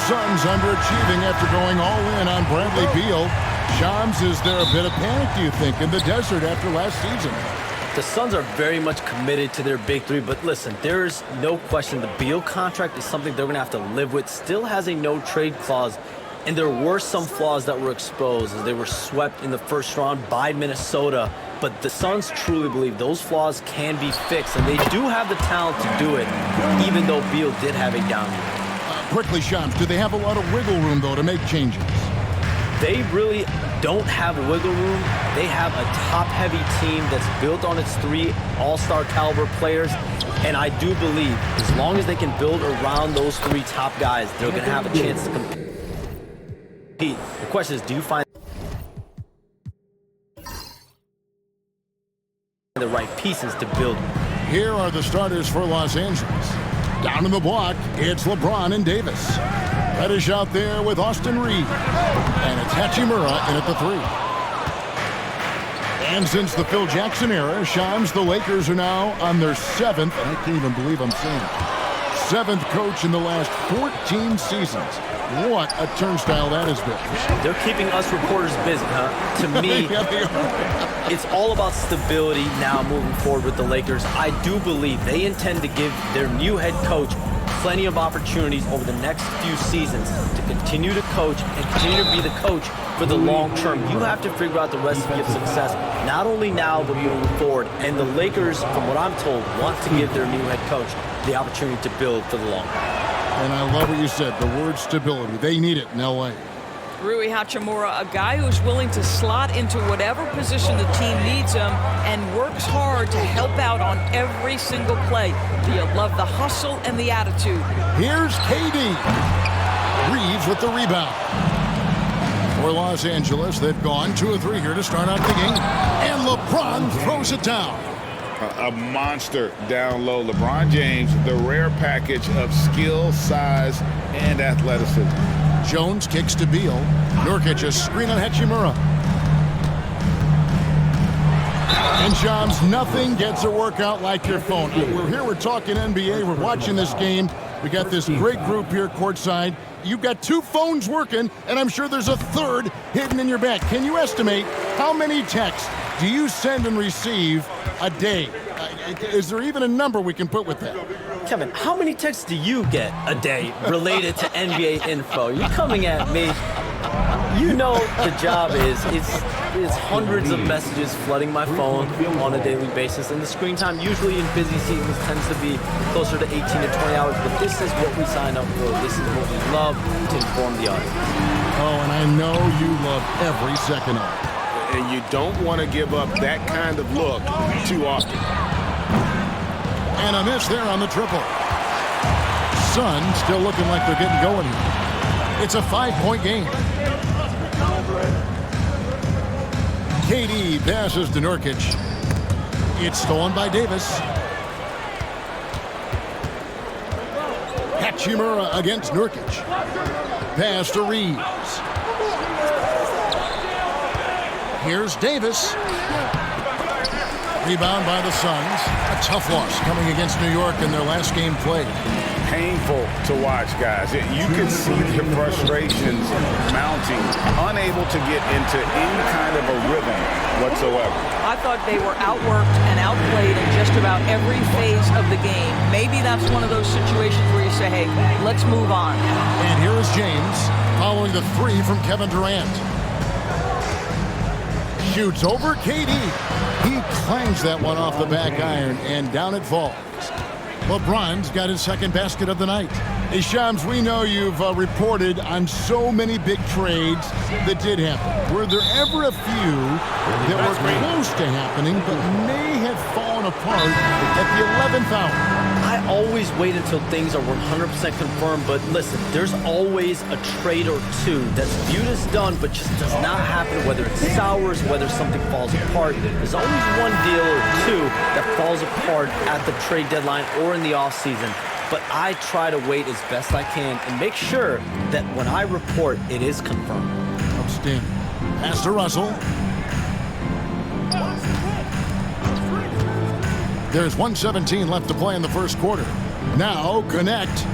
Suns underachieving after going all in on Bradley Beal. Shams, is there a bit of panic, do you think, in the desert after last season? The Suns are very much committed to their big three, but listen, there's no question the Beal contract is something they're going to have to live with. Still has a no-trade clause, and there were some flaws that were exposed as they were swept in the first round by Minnesota. But the Suns truly believe those flaws can be fixed, and they do have the talent to do it, even though Beal did have a down year. Quickly, Shams, do they have a lot of wiggle room, though, to make changes? They really don't have wiggle room. They have a top-heavy team that's built on its three all-star caliber players, and I do believe as long as they can build around those three top guys, they're going to have a chance to compete. The question is, do you find the right pieces to build? Here are the starters for Los Angeles. Down in the block, it's LeBron and Davis. Reddish out there with Austin Reeves. And it's Hachimura in at the three. And since the Phil Jackson era, Shams, the Lakers are now on their seventh, I can't even believe I'm saying it, seventh coach in the last 14 seasons. What a turnstile that has been. They're keeping us reporters busy, huh? To me, it's all about stability now moving forward with the Lakers. I do believe they intend to give their new head coach plenty of opportunities over the next few seasons to continue to coach and continue to be the coach for the long term. You have to figure out the recipe of success, not only now, but moving forward. And the Lakers, from what I'm told, want to give their new head coach the opportunity to build for the long term. And I love what you said, the word stability. They need it in L.A. Rui Hachimura, a guy who's willing to slot into whatever position the team needs him and works hard to help out on every single play. You love the hustle and the attitude. Here's KD. Reeves with the rebound. For Los Angeles, they've gone 2 of 3 here to start out the game. And LeBron throws it down. A monster down low. LeBron James, the rare package of skill, size, and athleticism. Jones kicks to Beal. Nurkic a screen on Hachimura. And Shams, nothing gets a workout like your phone. We're here, we're talking NBA, we're watching this game. We got this great group here courtside. You've got 2 phones working, and I'm sure there's a third hidden in your bag. Can you estimate how many texts do you send and receive a day? Is there even a number we can put with that? Kevin, how many texts do you get a day related to NBA info? You're coming at me. You know the job is, it's hundreds of messages flooding my phone on a daily basis, and the screen time usually in busy seasons tends to be closer to 18 to 20 hours, but this is what we sign up for. This is what we love to inform the audience. Oh, and I know you love every second of it. And you don't want to give up that kind of look too often. And a miss there on the triple. Suns still looking like they're getting going here. It's a 5-point game. KD passes to Nurkic. It's stolen by Davis. Hachimura against Nurkic. Pass to Reeves. Here's Davis. Rebound by the Suns. A tough loss coming against New York in their last game played. Painful to watch, guys. You can see the frustrations mounting, unable to get into any kind of a rhythm whatsoever. I thought they were outworked and outplayed in just about every phase of the game. Maybe that's one of those situations where you say, hey, let's move on. And here is James following the 3 from Kevin Durant. Shoots over KD. He clangs that one off the back iron, and down it falls. LeBron's got his second basket of the night. Hey, Shams, we know you've reported on so many big trades that did happen. Were there ever a few that were close to happening but may have fallen apart at the 11th hour? I always wait until things are 100% confirmed, but listen, there's always a trade or two that's viewed as done but just does not happen, whether it's sours, whether something falls apart. There's always one deal or two that falls apart at the trade deadline or in the offseason. But I try to wait as best I can and make sure that when I report, it is confirmed. Outstanding. Pass to Russell. There's 1:17 left to play in the first quarter. Now connect.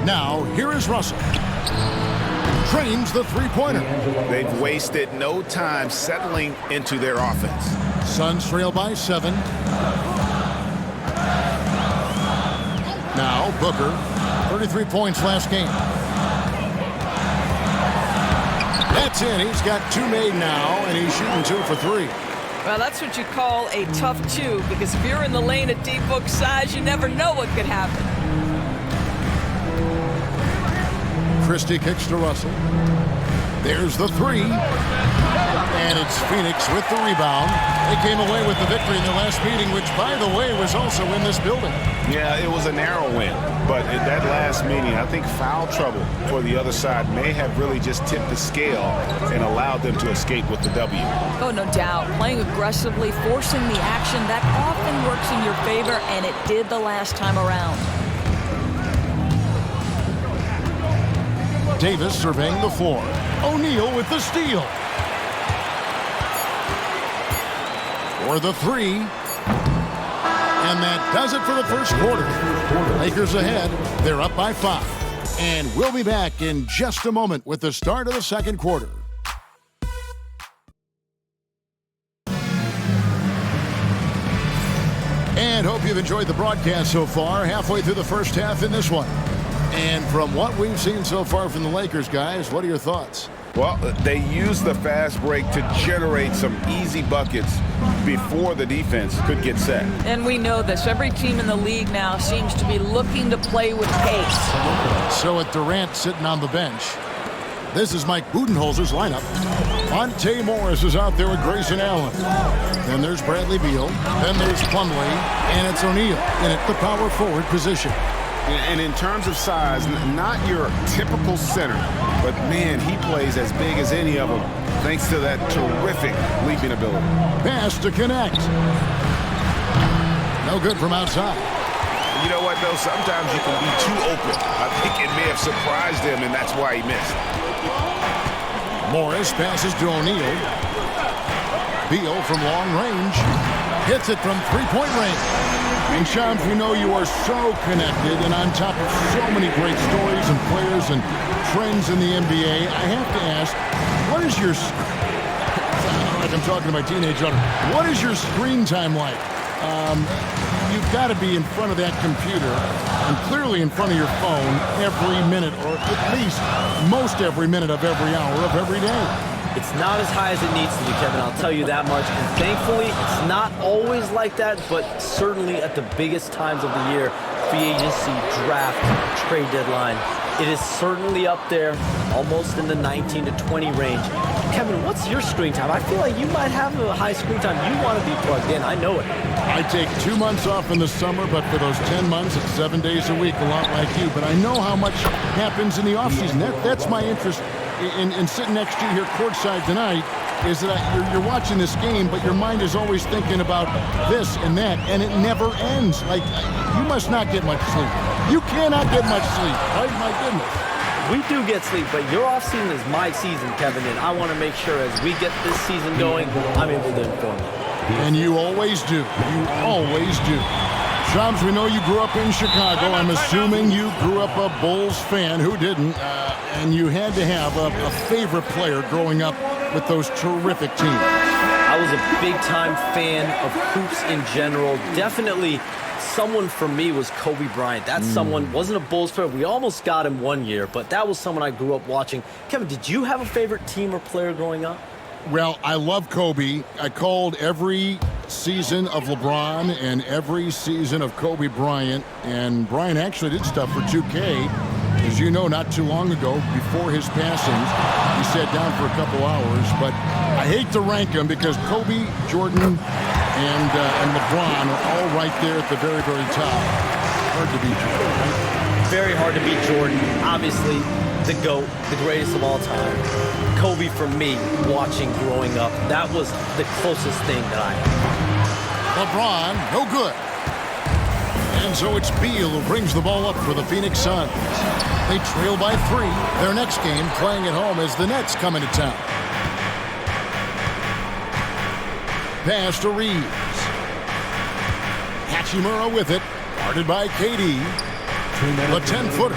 Now, here is Russell. Trains the three-pointer. They've wasted no time settling into their offense. Suns trail by 7. Now, Booker, 33 points last game. That's in. He's got 2 made now, and he's shooting 2 for 3. Well, that's what you call a tough 2, because if you're in the lane at D-Book size, you never know what could happen. Christie kicks to Russell. There's the 3. And it's Phoenix with the rebound. They came away with the victory in their last meeting, which, by the way, was also in this building. Yeah, it was a narrow win. But in that last meeting, I think foul trouble for the other side may have really just tipped the scale and allowed them to escape with the W. Oh, no doubt. Playing aggressively, forcing the action, that often works in your favor, and it did the last time around. Davis surveying the floor. O'Neal with the steal. For the 3. And that does it for the first quarter. Lakers ahead. They're up by 5. And we'll be back in just a moment with the start of the second quarter. And hope you've enjoyed the broadcast so far. Halfway through the first half in this one. And from what we've seen so far from the Lakers, guys, what are your thoughts? Well, they used the fast break to generate some easy buckets before the defense could get set. And we know this. Every team in the league now seems to be looking to play with pace. So with Durant sitting on the bench, this is Mike Budenholzer's lineup. Monte Morris is out there with Grayson Allen. Then there's Bradley Beal. Then there's Plumlee. And it's O'Neal in at the power forward position. And in terms of size, not your typical center, but man, he plays as big as any of them thanks to that terrific leaping ability. Pass to connect. No good from outside. You know what, though? Sometimes you can be too open. I think it may have surprised him, and that's why he missed. Morris passes to O'Neal. Beal from long range. Hits it from three-point range. And Shams, we know you are so connected and on top of so many great stories and players and trends in the NBA. I have to ask, what is your, like I'm talking to my teenage daughter, what is your screen time like? You've got to be in front of that computer and clearly in front of your phone every minute, or at least most every minute of every hour of every day. It's not as high as it needs to be, Kevin. I'll tell you that much. And thankfully, it's not always like that, but certainly at the biggest times of the year, free agency, draft, trade deadline, it is certainly up there, almost in the 19 to 20 range. Kevin, what's your screen time? I feel like you might have a high screen time. You want to be plugged in. I know it. I take 2 months off in the summer, but for those 10 months, it's 7 days a week, a lot like you. But I know how much happens in the offseason. That's my interest. In sitting next to you here courtside tonight, is that you're watching this game, but your mind is always thinking about this and that, and it never ends. Like, you must not get much sleep. You cannot get much sleep, right? My goodness. We do get sleep, but your offseason is my season, Kevin, and I want to make sure as we get this season going, I'm able to inform you. And you always do. You always do. Shams, we know you grew up in Chicago. I'm assuming you grew up a Bulls fan. Who didn't? And you had to have a favorite player growing up with those terrific teams. I was a big-time fan of hoops in general. Definitely someone for me was Kobe Bryant. That's someone, wasn't a Bulls player. We almost got him one year, but that was someone I grew up watching. Kevin, did you have a favorite team or player growing up? Well, I love Kobe. I called every season of LeBron and every season of Kobe Bryant. And Bryant actually did stuff for 2K. As you know, not too long ago, before his passing, he sat down for a couple hours. But I hate to rank them because Kobe, Jordan, and LeBron are all right there at the very, very top. Hard to beat Jordan, right? Very hard to beat Jordan. Obviously, the GOAT, the greatest of all time. Kobe, for me, watching growing up, that was the closest thing that I had. LeBron, no good. And so it's Beal who brings the ball up for the Phoenix Suns. They trail by 3. Their next game, playing at home, as the Nets come into town. Pass to Reeves. Hachimura with it, guarded by KD. The 10-footer.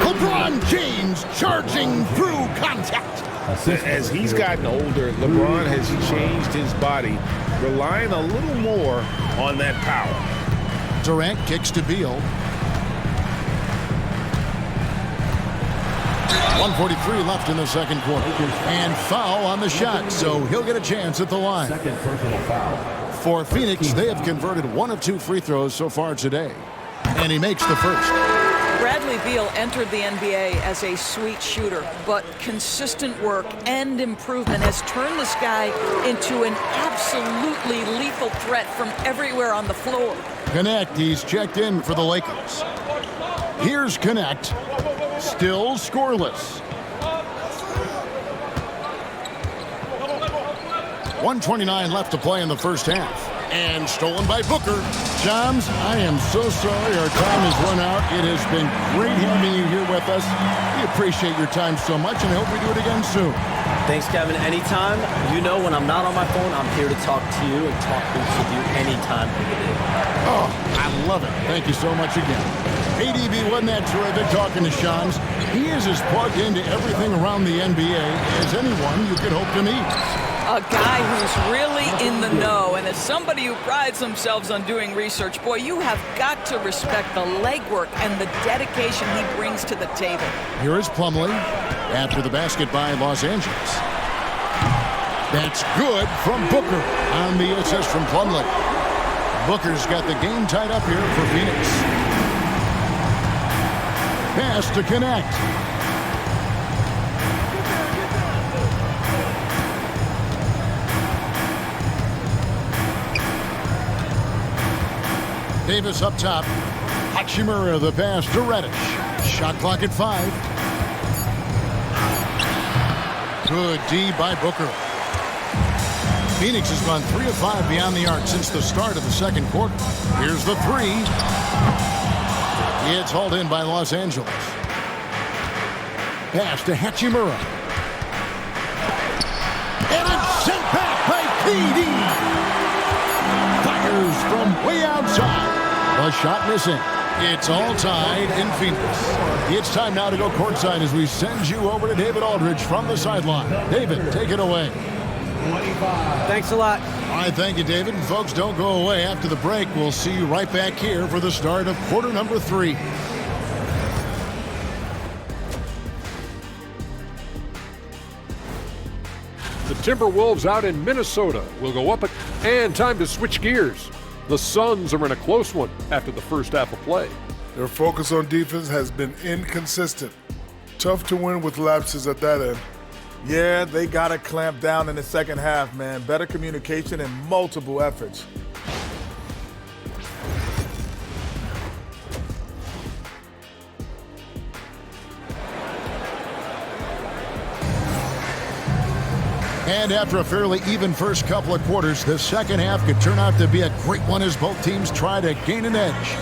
LeBron James charging through contact. As he's gotten older, LeBron has changed his body, relying a little more on that power. Durant kicks to Beal. 1:43 left in the second quarter. And foul on the shot, so he'll get a chance at the line. Second personal foul. For Phoenix, they have converted 1 of 2 free throws so far today. And he makes the first. Bradley Beal entered the NBA as a sweet shooter, but consistent work and improvement has turned this guy into an absolutely lethal threat from everywhere on the floor. Connect, he's checked in for the Lakers. Here's Connect, still scoreless. 1:29 left to play in the first half. And stolen by Booker. Shams, I am so sorry our time has run out. It has been great having you here with us. We appreciate your time so much, and I hope we do it again soon. Thanks, Kevin. Anytime. You know, when I'm not on my phone, I'm here to talk to you and talk hoops with you anytime of the day. Oh, I love it. Thank you so much again. ADB, wasn't that terrific talking to Shams? He is as plugged into everything around the NBA as anyone you could hope to meet. A guy who's really in the know, and as somebody who prides themselves on doing research, boy, you have got to respect the legwork and the dedication he brings to the table. Here is Plumlee after the basket by Los Angeles. That's good from Booker on the assist from Plumlee. Booker's got the game tied up here for Phoenix. Pass to Connect. Davis up top. Hachimura the pass to Reddish. Shot clock at 5. Good D by Booker. Phoenix has gone 3 of 5 beyond the arc since the start of the second quarter. Here's the 3. It's hauled in by Los Angeles. Pass to Hachimura. And it's sent back by KD. Fires from way outside. The shot missing. It's all tied in Phoenix. It's time now to go courtside as we send you over to David Aldridge from the sideline. David, take it away. Thanks a lot. All right, thank you, David. And folks, don't go away. After the break, we'll see you right back here for the start of quarter number 3. The Timberwolves out in Minnesota will go up, and time to switch gears. The Suns are in a close one after the first half of play. Their focus on defense has been inconsistent. Tough to win with lapses at that end. Yeah, they got to clamp down in the second half, man. Better communication and multiple efforts. And after a fairly even first couple of quarters, the second half could turn out to be a great one as both teams try to gain an edge.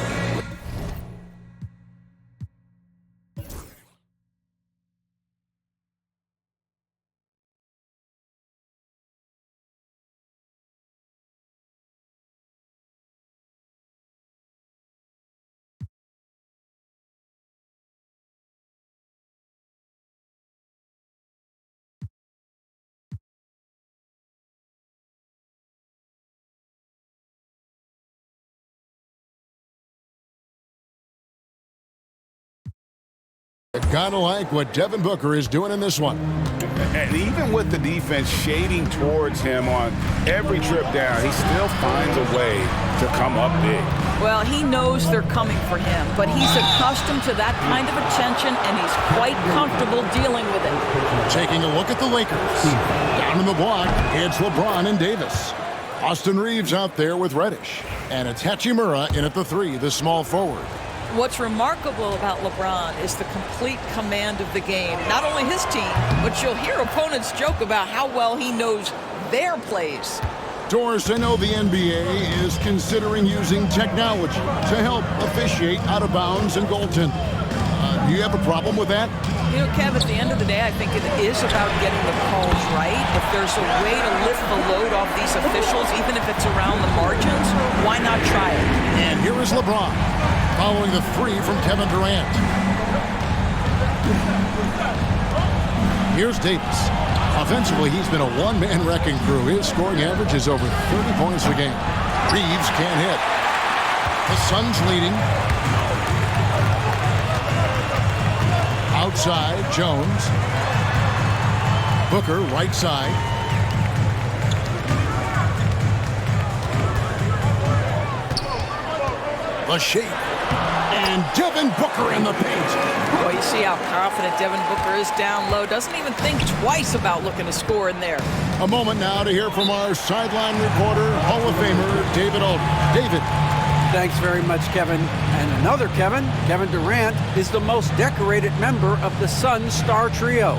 Kind of like what Devin Booker is doing in this one. And even with the defense shading towards him on every trip down, he still finds a way to come up big. Well, he knows they're coming for him, but he's accustomed to that kind of attention, and he's quite comfortable dealing with it. Taking a look at the Lakers. Down in the block, it's LeBron and Davis. Austin Reeves out there with Reddish. And it's Hachimura in at the 3, the small forward. What's remarkable about LeBron is the complete command of the game. Not only his team, but you'll hear opponents joke about how well he knows their plays. Doris, I know the NBA is considering using technology to help officiate out of bounds and goaltending. Do you have a problem with that? You know, Kev, at the end of the day, I think it is about getting the calls right. If there's a way to lift the load off these officials, even if it's around the margins, why not try it? And here is LeBron. following the three from Kevin Durant. Here's Davis. Offensively, he's been a one-man wrecking crew. His scoring average is over 30 points a game. Reeves can't hit. The Suns leading. Outside, Jones. Booker, right side. The shake. And Devin Booker in the paint. Boy, you see how confident Devin Booker is down low. Doesn't even think twice about looking to score in there. A moment now to hear from our sideline reporter, Hall of Famer, David Alden. David. Thanks very much, Kevin. And another Kevin, Kevin Durant, is the most decorated member of the Suns star trio.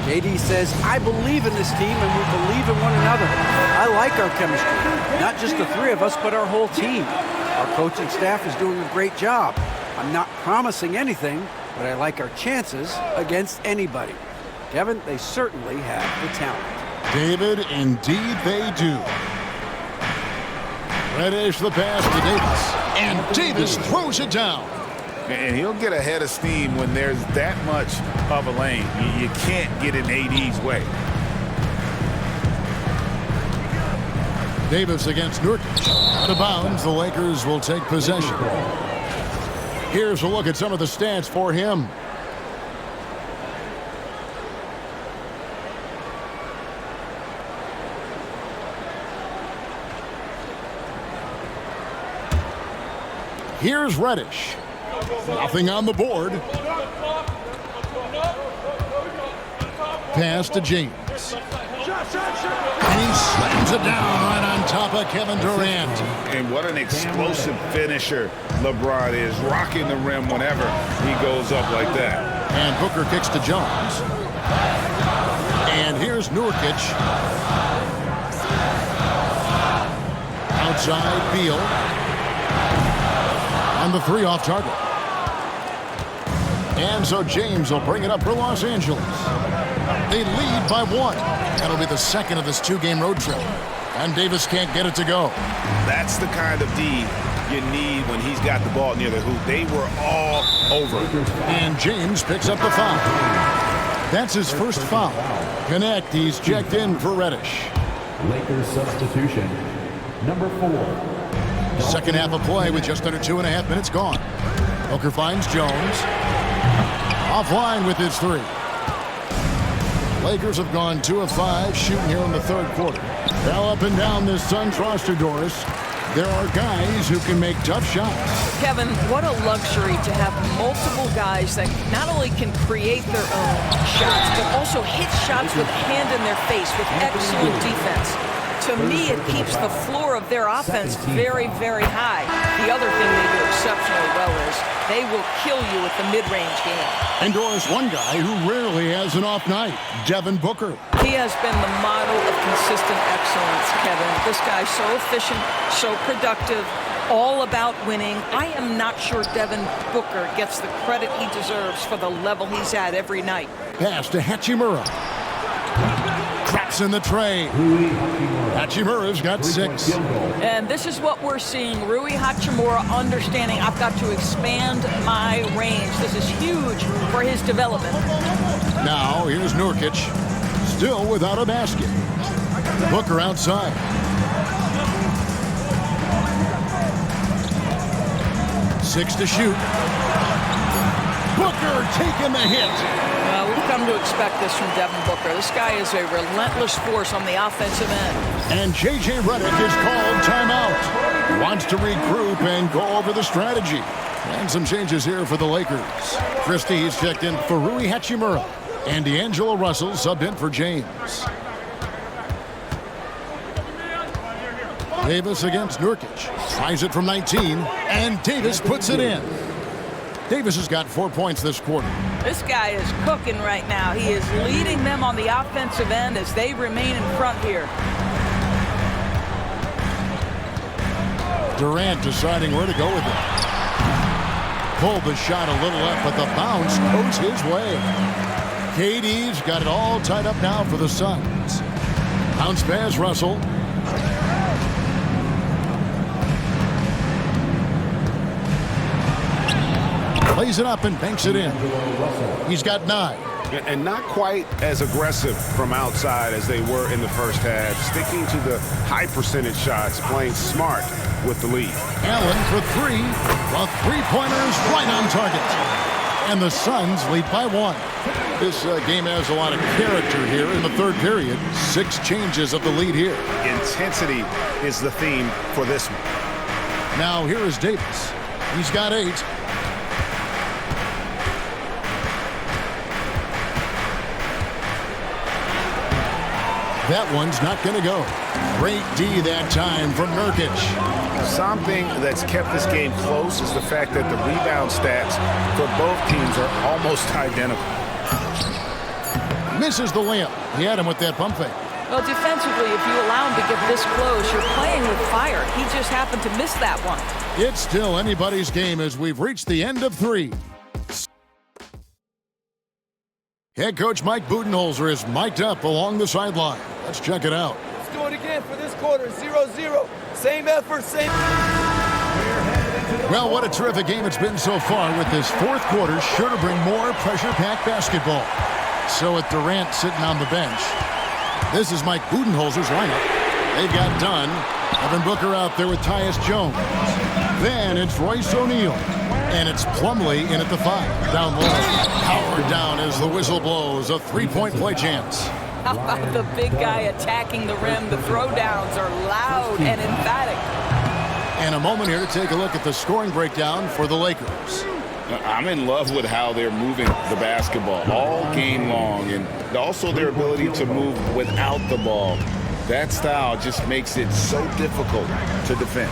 JD says, I believe in this team and we believe in one another. I like our chemistry. Not just the three of us, but our whole team. Our coaching staff is doing a great job. I'm not promising anything, but I like our chances against anybody. Kevin, they certainly have the talent. David, indeed they do. Reddish the pass to Davis. And Davis throws it down. And he'll get ahead of steam when there's that much of a lane. You can't get in AD's way. Davis against Nurkic. Out of bounds, the Lakers will take possession. Here's a look at some of the stats for him. Here's Reddish. Nothing on the board. Pass to James. And he slams it down right on top of Kevin Durant. And what an explosive finisher LeBron is, rocking the rim whenever he goes up like that. And Booker kicks to Jones. And here's Nurkic. Outside Beal. On the three off target. And so James will bring it up for Los Angeles. They lead by one. That'll be the second of this two-game road trip. And Davis can't get it to go. That's the kind of D you need when he's got the ball near the hoop. They were all over. And James picks up the foul. That's his first foul. Connect, he's checked in for Reddish. Lakers substitution, number 4. Second half of play with just under 2.5 minutes gone. Booker finds Jones. Offline with his three. Lakers have gone 2 of 5 shooting here in the third quarter. Now up and down this Suns roster, Doris. There are guys who can make tough shots. Kevin, what a luxury to have multiple guys that not only can create their own shots, but also hit shots with a hand in their face with excellent defense. To me, it keeps the floor of their offense very, very high. The other thing they do exceptionally well is they will kill you with the mid-range game. And Doris, one guy who rarely has an off night, Devin Booker. He has been the model of consistent excellence, Kevin. This guy's so efficient, so productive, all about winning. I am not sure Devin Booker gets the credit he deserves for the level he's at every night. Pass to Hachimura. Traps in the tray. Hachimura's got 6. And this is what we're seeing. Rui Hachimura understanding I've got to expand my range. This is huge for his development. Now here's Nurkic. Still without a basket. Booker outside. Six to shoot. Booker taking the hit. We've come to expect this from Devin Booker. This guy is a relentless force on the offensive end. And J.J. Redick is called timeout. Wants to regroup and go over the strategy. And some changes here for the Lakers. Christie's checked in for Rui Hachimura. And D'Angelo Russell subbed in for James. Davis against Nurkic. Tries it from 19. And Davis puts it in. Davis has got 4 points this quarter. This guy is cooking right now. He is leading them on the offensive end as they remain in front here. Durant deciding where to go with it. Pulled the shot a little left, but the bounce goes his way. KD's got it all tied up now for the Suns. Bounce pass, Russell. Lays it up and banks it in. He's got 9. And not quite as aggressive from outside as they were in the first half. Sticking to the high percentage shots, playing smart with the lead. Allen for 3. The three-pointers right on target. And the Suns lead by 1. This game has a lot of character here in the third period. 6 changes of the lead here. Intensity is the theme for this one. Now here is Davis. He's got 8. That one's not going to go. Great D that time from Nurkic. Something that's kept this game close is the fact that the rebound stats for both teams are almost identical. Misses the layup. He had him with that pump fake. Well, defensively, if you allow him to get this close, you're playing with fire. He just happened to miss that one. It's still anybody's game as we've reached the end of 3. Head coach Mike Budenholzer is mic'd up along the sideline. Let's check it out. Let's do it again for this quarter. 0-0. Same effort, same. Well, what a terrific game it's been so far, with this fourth quarter sure to bring more pressure-packed basketball. So with Durant sitting on the bench, this is Mike Budenholzer's lineup. They've got Dunn, Devin Booker out there with Tyus Jones. Then it's Royce O'Neal. And it's Plumlee in at the 5. Down low. Howard down as the whistle blows. A three-point play chance. How about the big guy attacking the rim? The throwdowns are loud and emphatic. And a moment here to take a look at the scoring breakdown for the Lakers. I'm in love with how they're moving the basketball all game long, and also their ability to move without the ball. That style just makes it so difficult to defend.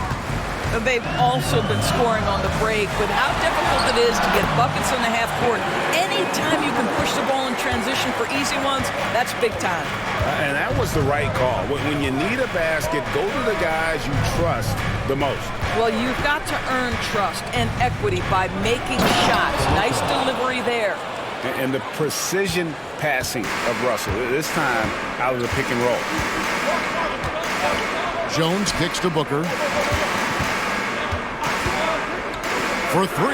They've also been scoring on the break with how difficult it is to get buckets in the half court. Anytime you can push the ball in transition for easy ones, that's big time. And that was the right call. When you need a basket, go to the guys you trust the most. Well, you've got to earn trust and equity by making shots. Nice delivery there. And the precision passing of Russell, this time out of the pick and roll. Jones kicks to Booker. For 3.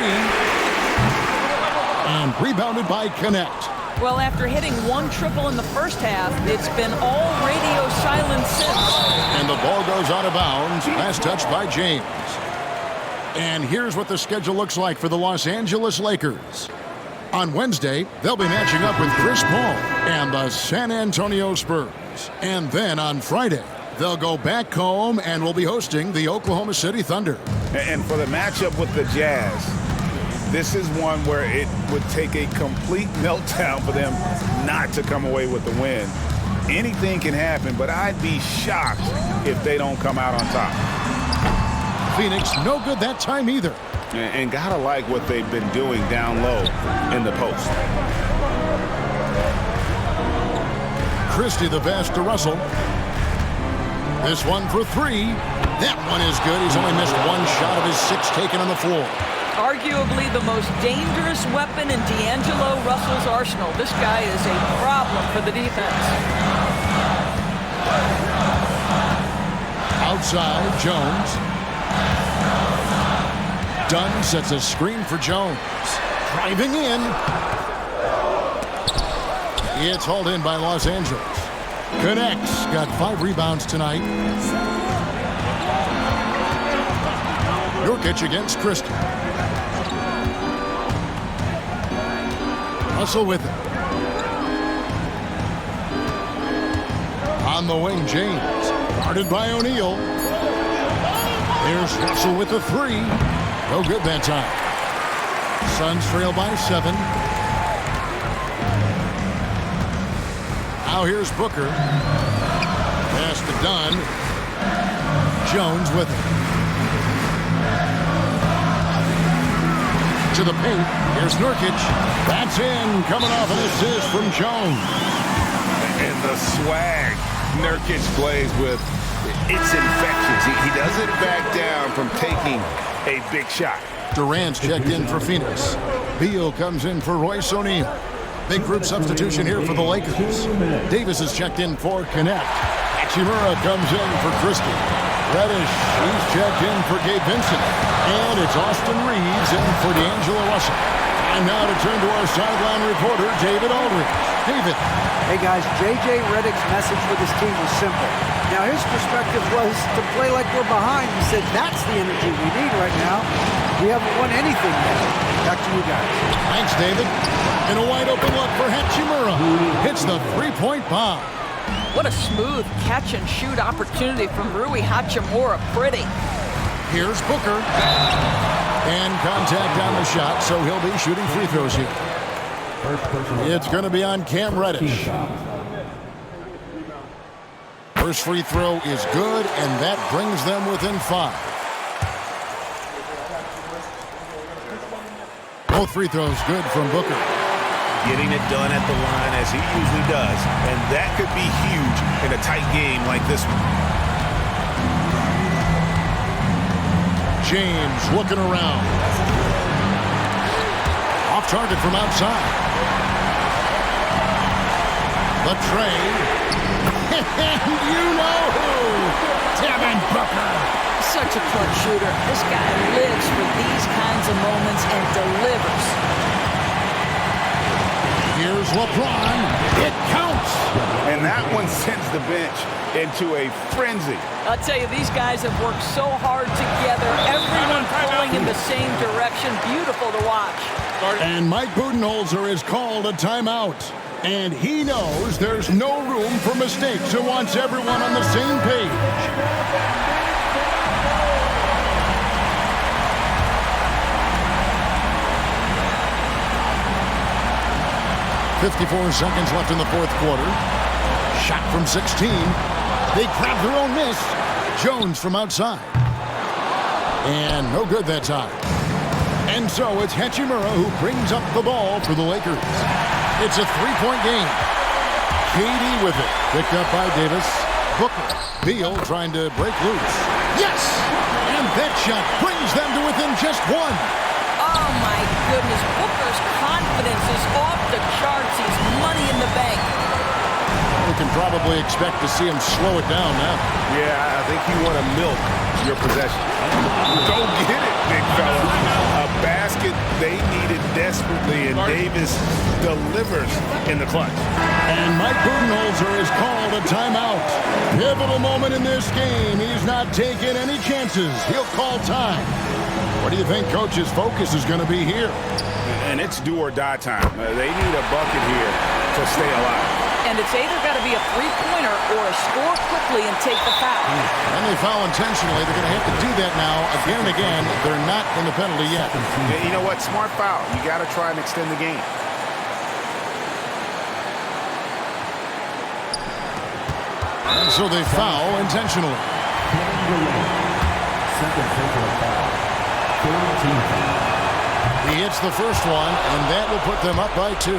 And rebounded by Connect. Well, after hitting 1 triple in the first half, it's been all radio silence since. And the ball goes out of bounds. Last touch by James. And here's what the schedule looks like for the Los Angeles Lakers. On Wednesday, they'll be matching up with Chris Paul and the San Antonio Spurs. And then on Friday, they'll go back home and will be hosting the Oklahoma City Thunder. And for the matchup with the Jazz, this is one where it would take a complete meltdown for them not to come away with the win. Anything can happen, but I'd be shocked if they don't come out on top. Phoenix, no good that time either. And gotta like what they've been doing down low in the post. Christie the pass to Russell. This one for 3. That one is good. He's only missed 1 shot of his 6 taken on the floor. Arguably the most dangerous weapon in D'Angelo Russell's arsenal. This guy is a problem for the defense. Outside, Jones. Dunn sets a screen for Jones. Driving in. It's hauled in by Los Angeles. Connects. Got 5 rebounds tonight. Nurkic against Christie. Russell with it. On the wing, James. Guarded by O'Neal. Here's Russell with the 3. No good that time. Suns trail by 7. Now here's Booker. Pass to Dunn. Jones with it. To the paint. Here's Nurkic. That's in. Coming off an assist from Jones. And the swag Nurkic plays with, it's infectious. He doesn't back down from taking a big shot. Durant's checked in for Phoenix. Beal comes in for Royce O'Neal. Big group substitution here for the Lakers. Davis is checked in for Connect. Hachimura comes in for Christie. Reddish, he's checked in for Gabe Vincent. And it's Austin Reeves in for D'Angelo Russell. And now to turn to our sideline reporter, David Aldridge. David. Hey guys, J.J. Redick's message for this team was simple. Now his perspective was to play like we're behind. He said that's the energy we need right now. We haven't won anything yet. Back to you guys. Thanks, David. And a wide open look for Hachimura. Hits the three-point bomb. What a smooth catch-and-shoot opportunity from Rui Hachimura. Pretty. Here's Booker. And contact on the shot, so he'll be shooting free throws here. It's going to be on Cam Reddish. First free throw is good, and that brings them within 5. Both free throws good from Booker. Getting it done at the line as he usually does, and that could be huge in a tight game like this one. James looking around. Off target from outside. The tray. And you know who? Devin Booker. Such a clutch shooter. This guy lives for these kinds of moments and delivers. Here's LeBron. It counts. And that one sends the bench into a frenzy. I'll tell you, these guys have worked so hard together. Everyone pulling in the same direction. Beautiful to watch. And Mike Budenholzer is called a timeout. And he knows there's no room for mistakes and wants everyone on the same page. .54 seconds left in the fourth quarter. Shot from 16. They grab their own miss. Jones from outside. And no good that time. And so it's Hachimura who brings up the ball for the Lakers. It's a three-point game. KD with it. Picked up by Davis. Booker. Beal trying to break loose. Yes! And that shot brings them to within just 1. Oh, my goodness. Booker's confidence is off the charts. He's money in the bank. We can probably expect to see him slow it down now. Yeah, I think you want to milk your possession. Go get it, big fella. A basket they needed desperately, and Davis delivers in the clutch. And Mike Budenholzer is called a timeout. Pivotal moment in this game. He's not taking any chances. He'll call time. What do you think Coach's focus is going to be here? And it's do or die time. They need a bucket here to stay alive. And it's either got to be a three-pointer or a score quickly and take the foul. And they foul intentionally. They're going to have to do that now again and again. They're not in the penalty yet. Yeah, you know what? Smart foul. You got to try and extend the game. And so they foul intentionally. Second personal foul. 13 foul. He hits the first one, and that will put them up by 2.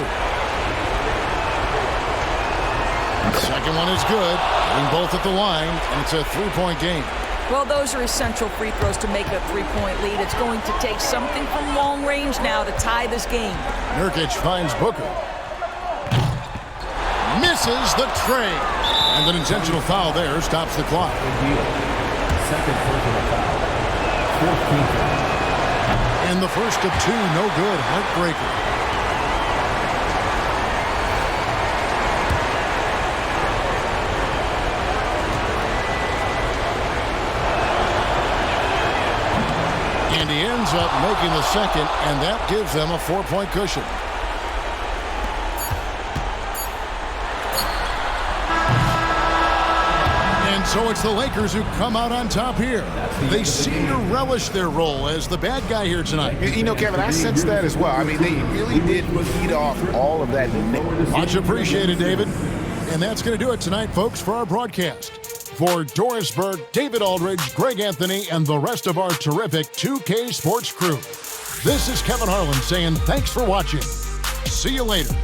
Second one is good. Hitting both at the line, and it's a three-point game. Well, those are essential free throws to make a three-point lead. It's going to take something from long range now to tie this game. Nurkic finds Booker. Misses the tray. And an intentional foul there stops the clock. Second personal foul. 14th foul. And the first of 2, no good. Heartbreaker. And he ends up making the second, and that gives them a 4-point cushion. And so it's the Lakers who come out on top here. They seem to relish their role as the bad guy here tonight. You know, Kevin, I sense that as well. I mean, they really did feed off all of that. Much appreciated, David. And that's going to do it tonight, folks, for our broadcast. For Doris Burke, David Aldridge, Greg Anthony, and the rest of our terrific 2K Sports crew, this is Kevin Harlan saying thanks for watching. See you later.